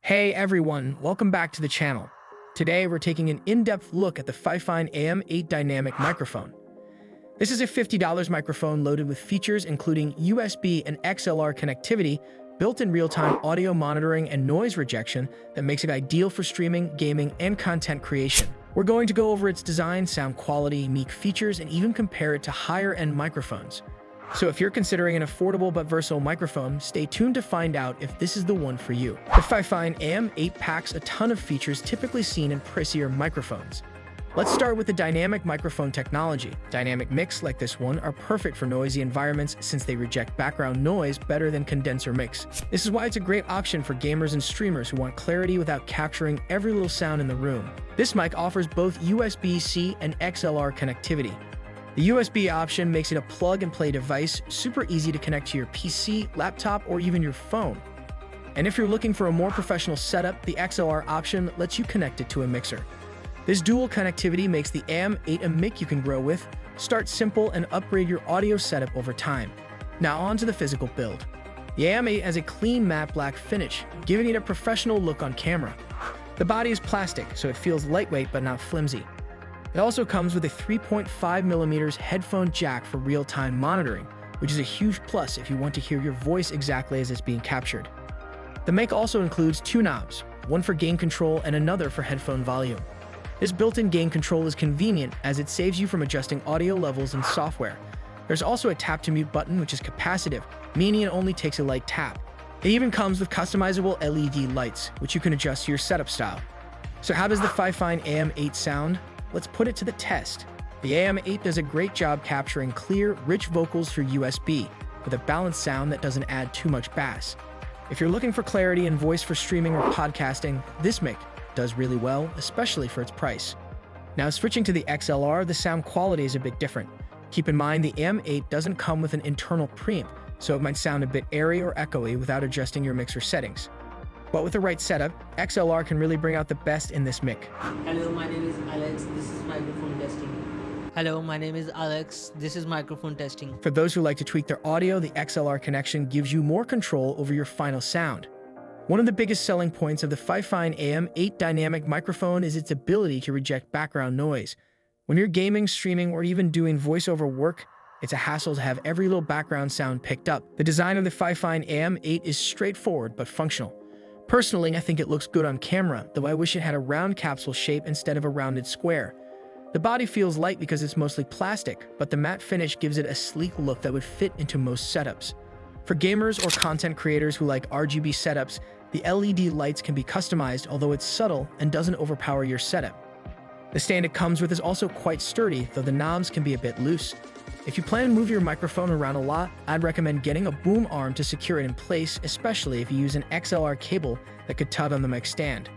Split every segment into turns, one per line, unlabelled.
Hey everyone, welcome back to the channel. Today we're taking an in-depth look at the FiFine AM8 Dynamic Microphone. This is a $50 microphone loaded with features including USB and XLR connectivity, built-in real-time audio monitoring and noise rejection that makes it ideal for streaming, gaming, and content creation. We're going to go over its design, sound quality, unique features, and even compare it to higher-end microphones. So if you're considering an affordable but versatile microphone, stay tuned to find out if this is the one for you. The FiFine AM8 packs a ton of features typically seen in pricier microphones. Let's start with the dynamic microphone technology. Dynamic mics like this one are perfect for noisy environments since they reject background noise better than condenser mics. This is why it's a great option for gamers and streamers who want clarity without capturing every little sound in the room. This mic offers both USB-C and XLR connectivity. The USB option makes it a plug-and-play device, super easy to connect to your PC, laptop, or even your phone. And if you're looking for a more professional setup, the XLR option lets you connect it to a mixer. This dual connectivity makes the AM8 a mic you can grow with, start simple, and upgrade your audio setup over time. Now on to the physical build. The AM8 has a clean matte black finish, giving it a professional look on camera. The body is plastic, so it feels lightweight but not flimsy. It also comes with a 3.5mm headphone jack for real-time monitoring, which is a huge plus if you want to hear your voice exactly as it's being captured. The mic also includes two knobs, one for gain control and another for headphone volume. This built-in gain control is convenient as it saves you from adjusting audio levels in software. There's also a tap-to-mute button, which is capacitive, meaning it only takes a light tap. It even comes with customizable LED lights, which you can adjust to your setup style. So how does the FiFine AM8 sound? Let's put it to the test. The AM8 does a great job capturing clear, rich vocals through USB, with a balanced sound that doesn't add too much bass. If you're looking for clarity and voice for streaming or podcasting, this mic does really well, especially for its price. Now switching to the XLR, the sound quality is a bit different. Keep in mind the AM8 doesn't come with an internal preamp, so it might sound a bit airy or echoey without adjusting your mixer settings. But with the right setup, XLR can really bring out the best in this mic.
Hello, my name is Alex. This is microphone testing. Hello, my name is Alex. This is microphone testing.
For those who like to tweak their audio, the XLR connection gives you more control over your final sound. One of the biggest selling points of the FiFine AM8 Dynamic Microphone is its ability to reject background noise. When you're gaming, streaming, or even doing voiceover work, it's a hassle to have every little background sound picked up. The design of the FiFine AM8 is straightforward but functional. Personally, I think it looks good on camera, though I wish it had a round capsule shape instead of a rounded square. The body feels light because it's mostly plastic, but the matte finish gives it a sleek look that would fit into most setups. For gamers or content creators who like RGB setups, the LED lights can be customized, although it's subtle and doesn't overpower your setup. The stand it comes with is also quite sturdy, though the knobs can be a bit loose. If you plan to move your microphone around a lot, I'd recommend getting a boom arm to secure it in place, especially if you use an XLR cable that could tug on the mic stand.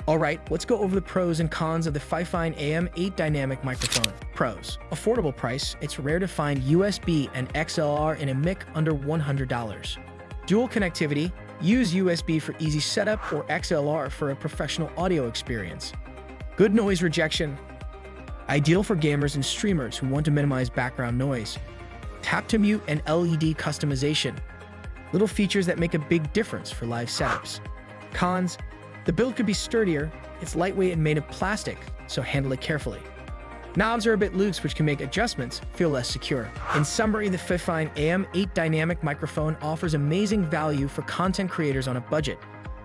Alright, let's go over the pros and cons of the FiFine AM8 Dynamic Microphone. Pros. Affordable price. It's rare to find USB and XLR in a mic under $100. Dual connectivity. Use USB for easy setup or XLR for a professional audio experience. Good noise rejection. Ideal for gamers and streamers who want to minimize background noise. Tap-to-mute and LED customization. Little features that make a big difference for live setups. Cons. The build could be sturdier. It's lightweight and made of plastic, so handle it carefully. Knobs are a bit loose, which can make adjustments feel less secure. In summary, the FiFine AM8 Dynamic Microphone offers amazing value for content creators on a budget.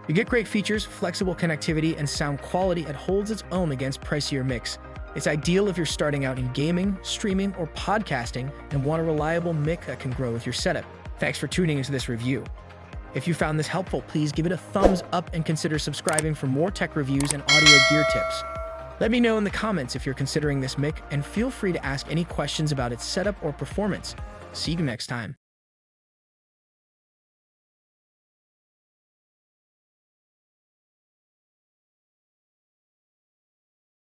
You get great features, flexible connectivity, and sound quality that holds its own against pricier mics. It's ideal if you're starting out in gaming, streaming, or podcasting and want a reliable mic that can grow with your setup. Thanks for tuning into this review. If you found this helpful, please give it a thumbs up and consider subscribing for more tech reviews and audio gear tips. Let me know in the comments if you're considering this mic, and feel free to ask any questions about its setup or performance. See you next time.